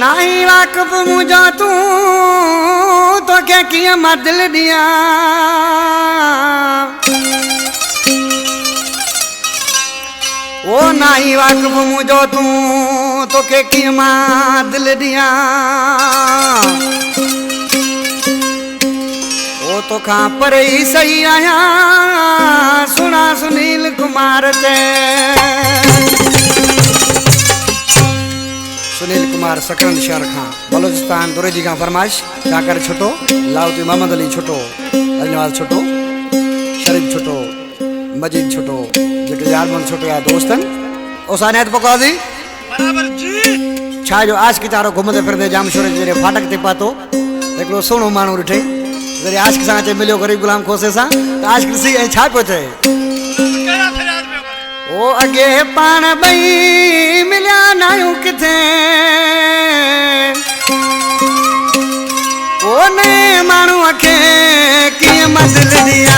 नहीं वाकफ मुझा तू तो क्या किया मदल दिया ओ नहीं वाकफ मुझो तू तो क्या किया मदल दिया ओ तो कहाँ पर ही सही आया सुना सुनील कुमार से सुनील कुमार सकरंद शहर खां बलोचिस्तान दुरेजी खां फरमाइश जाकर छोटो लाउती मोहम्मद अली छोटो अलीनवाज छोटो शरीफ छोटो मजीद छोटो जेके यारमन छोटो या दोस्तन ओसानियत पकादी बराबर जी छा जो आज की चारो घुमदे फिरदे जाम शोरे जे फाटक ते पातो एकड़ो सोनो मानू रिठे जरे आशिक सां चे मिलियो गरीब गुलाम खोसे सां त आशिक सी ऐं छा पियो थे ओ अगे पाण बई मिलिया नायूं किथे ओ ने माण्हू खे कीअं मदद दिया